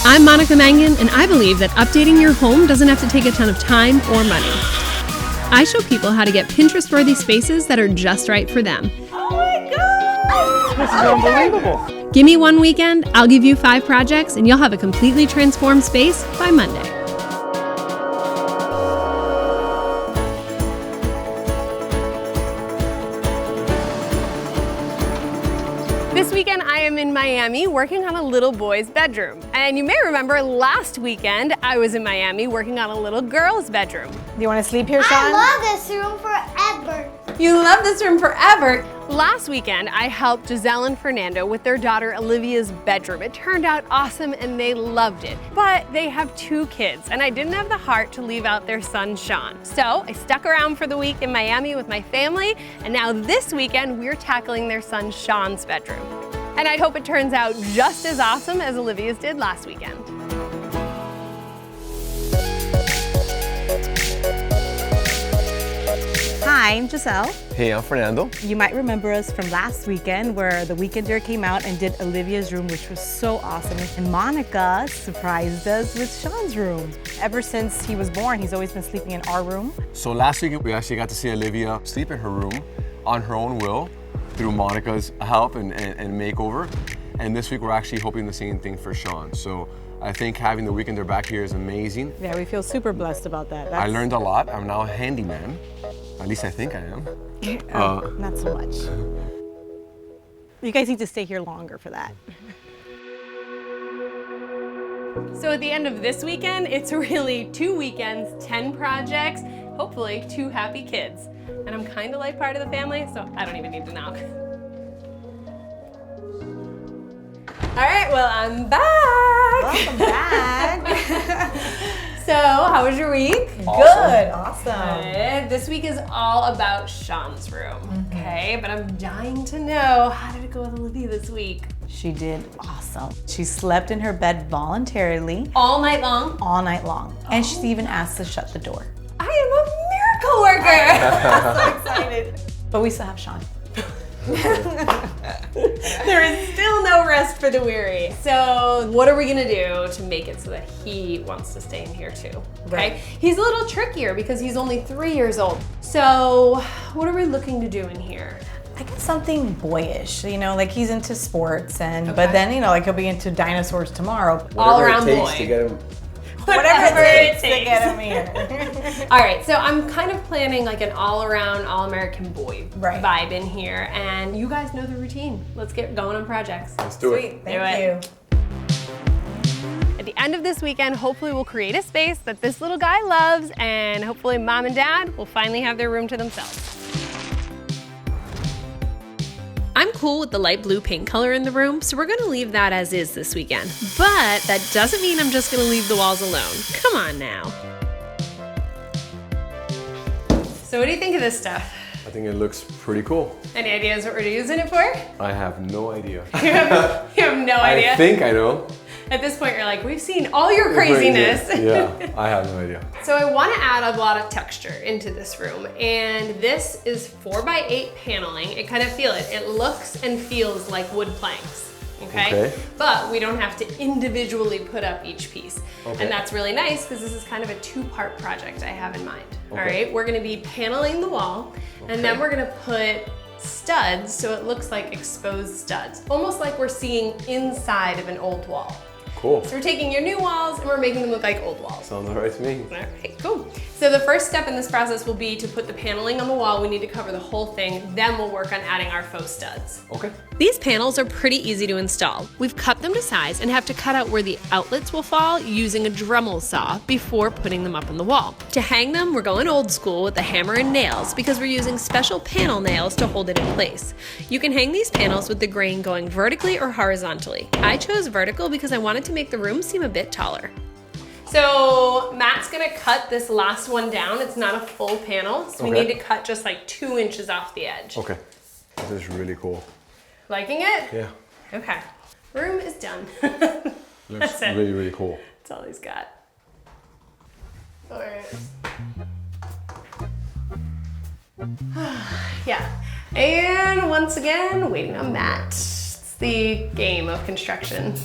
I'm Monica Mangan, and I believe that updating your home doesn't have to take a ton of time or money. I show people how to get Pinterest-worthy spaces that are just right for them. Oh my God! This is unbelievable. Give me one weekend, I'll give you 5 projects, and you'll have a completely transformed space by Monday. This weekend I am in Miami working on a little boy's bedroom. And you may remember last weekend I was in Miami working on a little girl's bedroom. Do you want to sleep here, Sean? I love this room forever. You love this room forever. Last weekend I helped Giselle and Fernando with their daughter Olivia's bedroom. It turned out awesome and they loved it. But they have 2 kids and I didn't have the heart to leave out their son Sean. So I stuck around for the week in Miami with my family, and now this weekend we're tackling their son Sean's bedroom. And I hope it turns out just as awesome as Olivia's did last weekend. Hi, I'm Giselle. Hey, I'm Fernando. You might remember us from last weekend where the Weekender came out and did Olivia's room, which was so awesome. And Monica surprised us with Sean's room. Ever since he was born, he's always been sleeping in our room. So last week, we actually got to see Olivia sleep in her room on her own will through Monica's help and makeover. And this week, we're actually hoping the same thing for Sean. So I think having the Weekender back here is amazing. Yeah, we feel super blessed about that. I learned a lot. I'm now a handyman. At least I think I am. Not so much. You guys need to stay here longer for that. So at the end of this weekend, it's really 2 weekends, 10 projects, hopefully 2 happy kids. And I'm kind of like part of the family, so I don't even need to knock. All right, well, I'm back. Welcome back. So, how was your week? Good, awesome. Good. This week is all about Sean's room, okay? But I'm dying to know, how did it go with Olivia this week? She did awesome. She slept in her bed voluntarily. All night long? All night long. And she's even asked to shut the door. I am a miracle worker. I'm so excited. But we still have Sean. There is still no rest for the weary. So what are we gonna do to make it so that he wants to stay in here too? Okay. Right. He's a little trickier because he's only 3 years old. So what are we looking to do in here? I guess something boyish, you know, like he's into sports and, Okay. but then, you know, like he'll be into dinosaurs tomorrow. All around Whatever it takes boy. to get him. Whatever it takes to get him here. All right, so I'm kind of planning like an all-around, all-American boy Right. vibe in here, and you guys know the routine. Let's get going on projects. Let's do it. Sweet, thank you. At the end of this weekend, hopefully we'll create a space that this little guy loves, and hopefully mom and dad will finally have their room to themselves. I'm cool with the light blue paint color in the room, so we're gonna leave that as is this weekend. But that doesn't mean I'm just gonna leave the walls alone. Come on now. So what do you think of this stuff? I think it looks pretty cool. Any ideas what we're using it for? I have no idea. You have no idea? I think I know. At this point, you're like, we've seen all your craziness. Yeah, I have no idea. So I want to add a lot of texture into this room, and this is 4x8 paneling. It kind of feel it. It looks and feels like wood planks, okay? But we don't have to individually put up each piece. Okay. And that's really nice because this is kind of a 2-part project I have in mind. Okay. All right, we're going to be paneling the wall, and then we're going to put studs so it looks like exposed studs, almost like we're seeing inside of an old wall. Cool. So we're taking your new walls and we're making them look like old walls. Sounds all right to me. All right, cool. So the first step in this process will be to put the paneling on the wall. We need to cover the whole thing. Then we'll work on adding our faux studs. Okay. These panels are pretty easy to install. We've cut them to size and have to cut out where the outlets will fall using a Dremel saw before putting them up on the wall. To hang them, we're going old school with a hammer and nails because we're using special panel nails to hold it in place. You can hang these panels with the grain going vertically or horizontally. I chose vertical because I wanted to make the room seem a bit taller. So Matt's gonna cut this last one down. It's not a full panel, so we need to cut just like 2 inches off the edge. Okay. This is really cool. Liking it? Yeah. Okay. Room is done. Looks That's it. really, really cool. That's all he's got. All right. Yeah. And once again, waiting on Matt. It's the game of construction.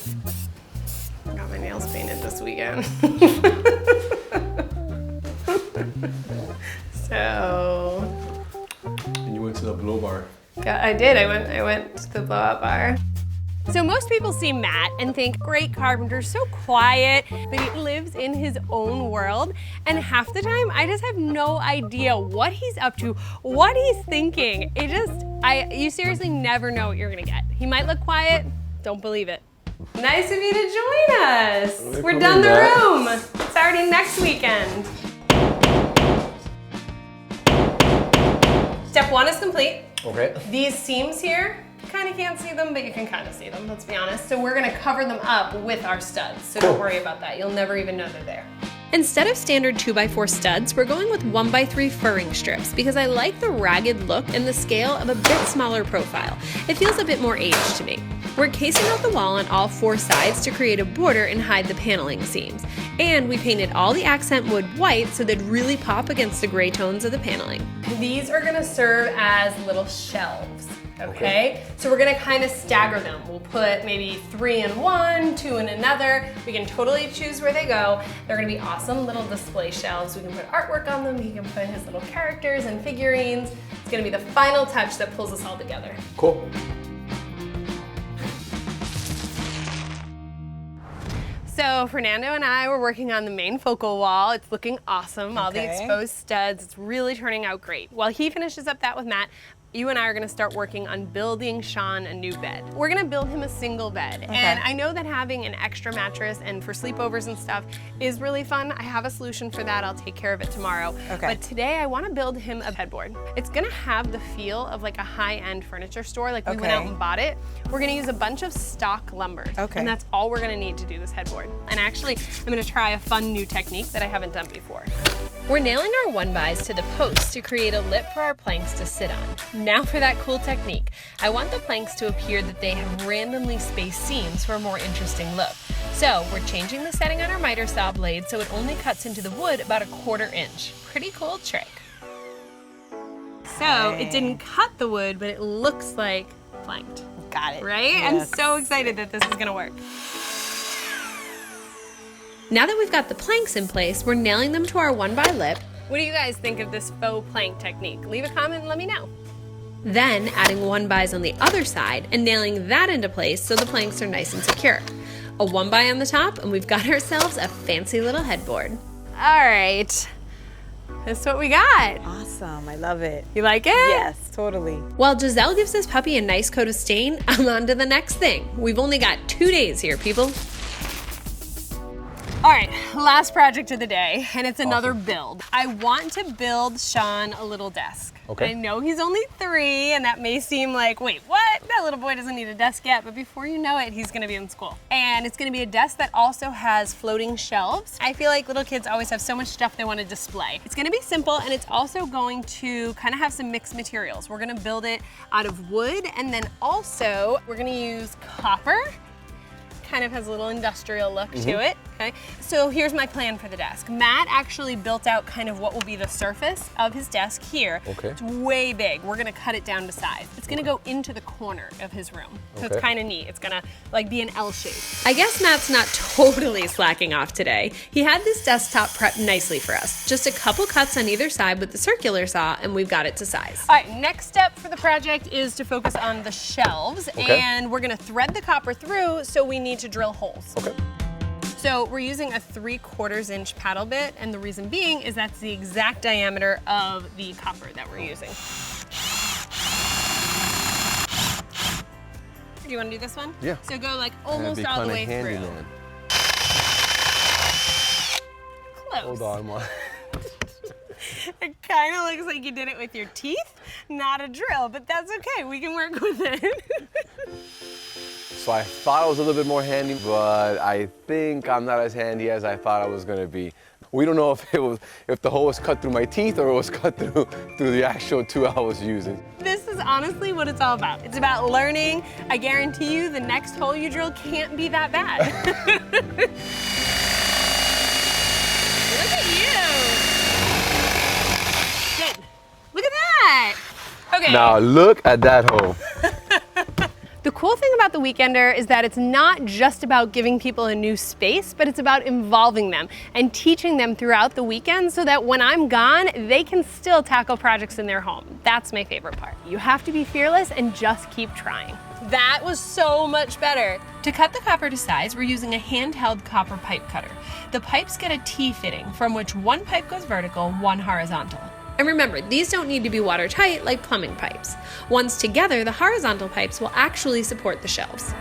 I got my nails painted this weekend. So. And you went to the blow bar. Yeah, I did. I went to the blow-up bar. So most people see Matt and think, great carpenter, so quiet, but he lives in his own world. And half the time, I just have no idea what he's up to, what he's thinking. You seriously never know what you're gonna get. He might look quiet, don't believe it. Nice of you to join us. We're done the room. It's already next weekend. Step 1 is complete. Okay. These seams here, kind of can't see them, but you can kind of see them, let's be honest. So we're gonna cover them up with our studs, so don't worry about that. You'll never even know they're there. Instead of standard 2x4 studs, we're going with 1x3 furring strips because I like the ragged look and the scale of a bit smaller profile. It feels a bit more aged to me. We're casing out the wall on all 4 sides to create a border and hide the paneling seams. And we painted all the accent wood white so they'd really pop against the gray tones of the paneling. These are gonna serve as little shelves. Okay, so we're gonna kind of stagger them. We'll put maybe 3 in one, 2 in another. We can totally choose where they go. They're gonna be awesome little display shelves. We can put artwork on them. He can put his little characters and figurines. It's gonna be the final touch that pulls us all together. Cool. So Fernando and I were working on the main focal wall. It's looking awesome. All the exposed studs. It's really turning out great. While he finishes up that with Matt, you and I are gonna start working on building Sean a new bed. We're gonna build him a single bed. And I know that having an extra mattress and for sleepovers and stuff is really fun. I have a solution for that. I'll take care of it tomorrow. But today I wanna build him a headboard. It's gonna have the feel of like a high-end furniture store, like we went out and bought it. We're gonna use a bunch of stock lumber. And that's all we're gonna need to do this headboard. And actually, I'm gonna try a fun new technique that I haven't done before. We're nailing our 1-bys to the posts to create a lip for our planks to sit on. Now for that cool technique. I want the planks to appear that they have randomly spaced seams for a more interesting look. So we're changing the setting on our miter saw blade so it only cuts into the wood about 1/4 inch. Pretty cool trick. So it didn't cut the wood, but it looks like planked. Got it. Right? I'm so excited that this is gonna work. Now that we've got the planks in place, we're nailing them to our 1-by lip. What do you guys think of this faux plank technique? Leave a comment and let me know. Then adding 1-bys on the other side and nailing that into place so the planks are nice and secure. A 1-by on the top and we've got ourselves a fancy little headboard. All right, that's what we got. Awesome, I love it. You like it? Yes, totally. While Giselle gives this puppy a nice coat of stain, I'm on to the next thing. We've only got 2 days here, people. All right, last project of the day, and it's another build. I want to build Sean a little desk. I know he's only 3, and that may seem like, wait, what? That little boy doesn't need a desk yet, but before you know it, he's gonna be in school. And it's gonna be a desk that also has floating shelves. I feel like little kids always have so much stuff they wanna display. It's gonna be simple, and it's also going to kind of have some mixed materials. We're gonna build it out of wood, and then also we're gonna use copper. Kind of has a little industrial look to it, okay? So here's my plan for the desk. Matt actually built out kind of what will be the surface of his desk here. It's way big. We're gonna cut it down to size. It's gonna go into the corner of his room. So it's kind of neat. It's gonna like be an L shape. I guess Matt's not totally slacking off today. He had this desktop prepped nicely for us. Just a couple cuts on either side with the circular saw and we've got it to size. All right, next step for the project is to focus on the shelves and we're gonna thread the copper through, so we need to drill holes. So we're using a 3/4 inch paddle bit, and the reason being is that's the exact diameter of the copper that we're using. Do you want to do this one? Yeah. So go like almost all the way through. Man. Close. Hold on, Mark. It kind of looks like you did it with your teeth, not a drill, but that's okay. We can work with it. So I thought I was a little bit more handy, but I think I'm not as handy as I thought I was gonna be. We don't know if the hole was cut through my teeth or it was cut through the actual tool I was using. This is honestly what it's all about. It's about learning. I guarantee you the next hole you drill can't be that bad. Look at you. Good. Look at that. Okay. Now look at that hole. The cool thing about the Weekender is that it's not just about giving people a new space, but it's about involving them and teaching them throughout the weekend so that when I'm gone, they can still tackle projects in their home. That's my favorite part. You have to be fearless and just keep trying. That was so much better. To cut the copper to size, we're using a handheld copper pipe cutter. The pipes get a T-fitting from which one pipe goes vertical, one horizontal. And remember, these don't need to be watertight like plumbing pipes. Once together, the horizontal pipes will actually support the shelves.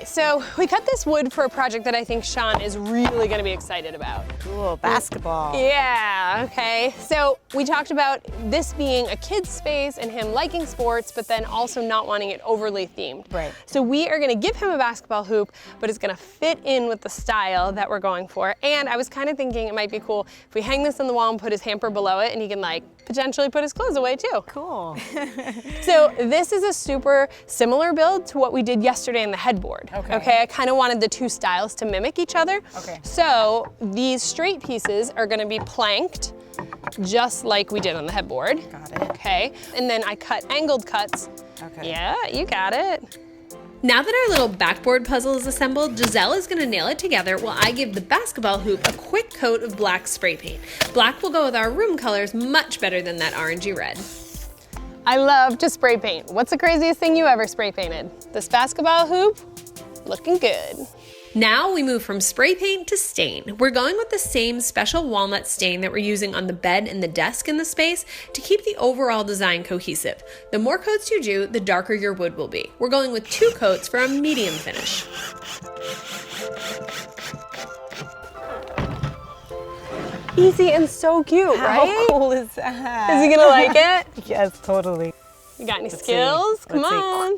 So we cut this wood for a project that I think Sean is really gonna be excited about. Cool, basketball. Yeah, okay. So we talked about this being a kid's space and him liking sports, but then also not wanting it overly themed. Right. So we are gonna give him a basketball hoop, but it's gonna fit in with the style that we're going for. And I was kind of thinking it might be cool if we hang this on the wall and put his hamper below it, and he can like potentially put his clothes away too. Cool. So this is a super similar build to what we did yesterday in the headboard. Okay, I kind of wanted the two styles to mimic each other. Okay. So these straight pieces are going to be planked just like we did on the headboard. Got it. Okay, and then I cut angled cuts. Okay. Yeah, you got it. Now that our little backboard puzzle is assembled, Giselle is going to nail it together while I give the basketball hoop a quick coat of black spray paint. Black will go with our room colors much better than that orangey red. I love to spray paint. What's the craziest thing you ever spray painted? This basketball hoop? Looking good. Now we move from spray paint to stain. We're going with the same special walnut stain that we're using on the bed and the desk in the space to keep the overall design cohesive. The more coats you do, the darker your wood will be. We're going with 2 coats for a medium finish. Easy and so cute, right? How cool is that? Is he gonna like it? Yes, totally. You got any skills? Come on.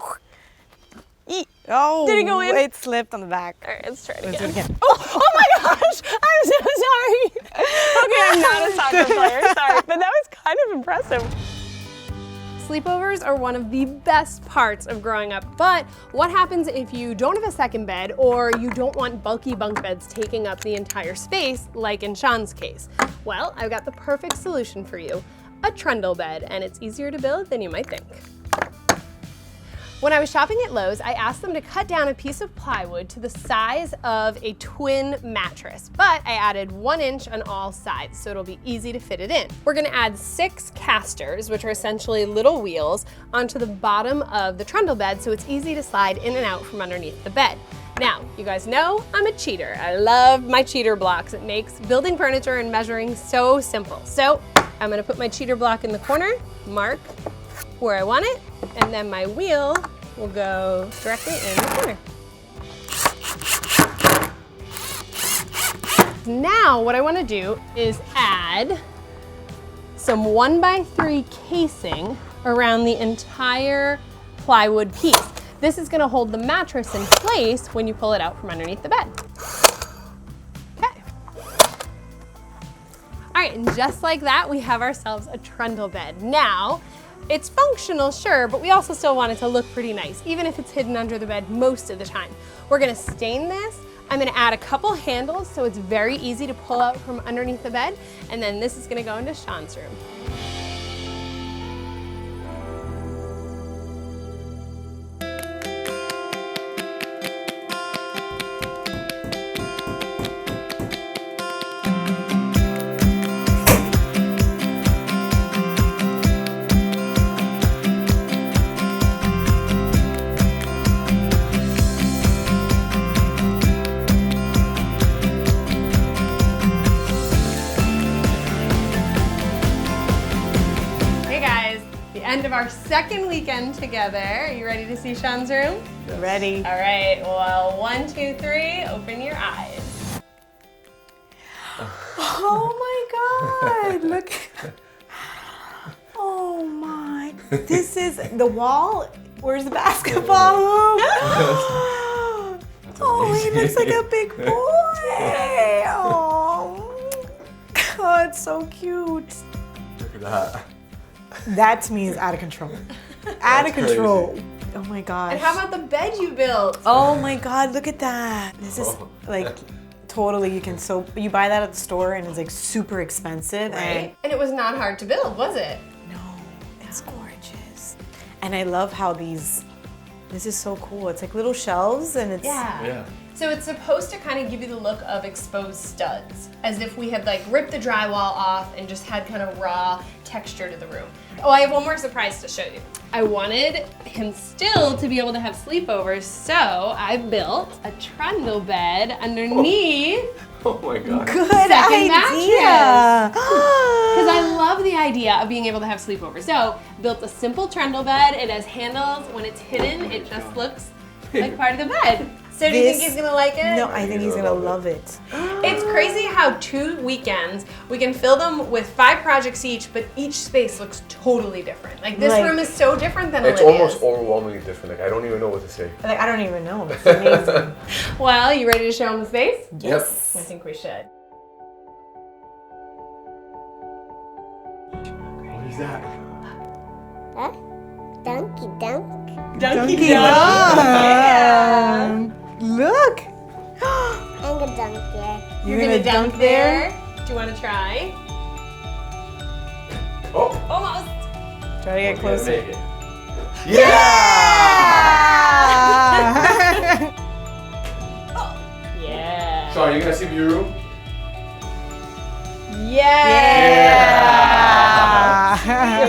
Eat. Oh, did it go in? It slipped on the back. All right, let's try it Let's do again. it again. Oh my gosh, I'm so sorry. Okay, I'm not a soccer player, sorry, but that was kind of impressive. Sleepovers are one of the best parts of growing up, but what happens if you don't have a second bed or you don't want bulky bunk beds taking up the entire space, like in Sean's case? Well, I've got the perfect solution for you, a trundle bed, and it's easier to build than you might think. When I was shopping at Lowe's, I asked them to cut down a piece of plywood to the size of a twin mattress, but I added 1 inch on all sides, so it'll be easy to fit it in. We're gonna add 6 casters, which are essentially little wheels, onto the bottom of the trundle bed so it's easy to slide in and out from underneath the bed. Now, you guys know I'm a cheater. I love my cheater blocks. It makes building furniture and measuring so simple. So I'm gonna put my cheater block in the corner, mark where I want it, and then my wheel will go directly in the corner. Now what I want to do is add some 1x3 casing around the entire plywood piece. This is going to hold the mattress in place when you pull it out from underneath the bed. Okay. All right, and just like that, we have ourselves a trundle bed. Now, it's functional, sure, but we also still want it to look pretty nice, even if it's hidden under the bed most of the time. We're gonna stain this. I'm gonna add a couple handles so it's very easy to pull out from underneath the bed, and then this is gonna go into Sean's room. End of our second weekend together. Are you ready to see Sean's room? Yes. Ready. All right, well, 1, 2, 3, open your eyes. Oh my God, look. Oh my, this is the wall. Where's the basketball hoop? Oh, he looks like a big boy. Oh, it's so cute. Look at that. That to me is out of control. Out of control. Crazy. Oh my gosh. And how about the bed you built? Oh my God, look at that. This is like totally, you buy that at the store and it's like super expensive. Right? And it was not hard to build, was it? No, it's gorgeous. And I love how this is so cool. It's like little shelves and it's... Yeah. So it's supposed to kind of give you the look of exposed studs, as if we had like ripped the drywall off and just had kind of raw texture to the room. Oh, I have one more surprise to show you. I wanted him still to be able to have sleepovers, so I built a trundle bed underneath. Oh my God. Good Second idea. Because I love the idea of being able to have sleepovers. So, built a simple trundle bed. It has handles. When it's hidden, it just looks like part of the bed. So do you think he's gonna like it? No, I think he's gonna love it. It's crazy how 2 weekends, we can fill them with 5 projects each, but each space looks totally different. Like this room is so different than It's Olivia's. almost overwhelmingly different. Like I don't even know what to say. Like, I don't even know. It's amazing. Well, you ready to show him the space? Yes. I think we should. What is that? Huh? Donkey dunk. Donkey Yeah. Look. I'm gonna dunk there. You're gonna dunk there? Do you wanna try? Oh. Almost. Try to get closer. Make it. Yeah! Yeah. Sean, you gonna see your room? Yeah.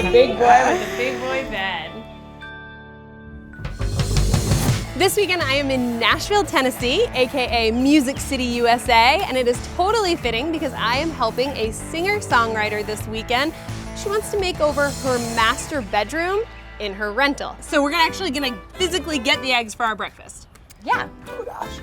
The big boy with the big boy bed. This weekend I am in Nashville, Tennessee, aka Music City, USA, and it is totally fitting because I am helping a singer-songwriter this weekend. She wants to make over her master bedroom in her rental. So we're actually gonna physically get the eggs for our breakfast. Yeah. Oh gosh.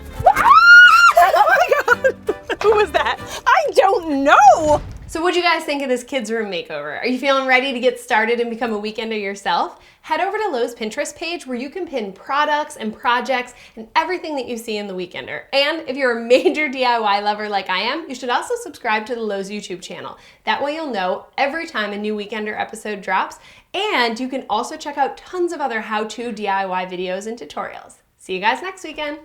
Oh my God. Who was that? I don't know. So what'd you guys think of this kids' room makeover? Are you feeling ready to get started and become a weekender yourself? Head over to Lowe's Pinterest page where you can pin products and projects and everything that you see in the Weekender. And if you're a major DIY lover like I am, you should also subscribe to the Lowe's YouTube channel. That way you'll know every time a new Weekender episode drops. And you can also check out tons of other how-to DIY videos and tutorials. See you guys next weekend.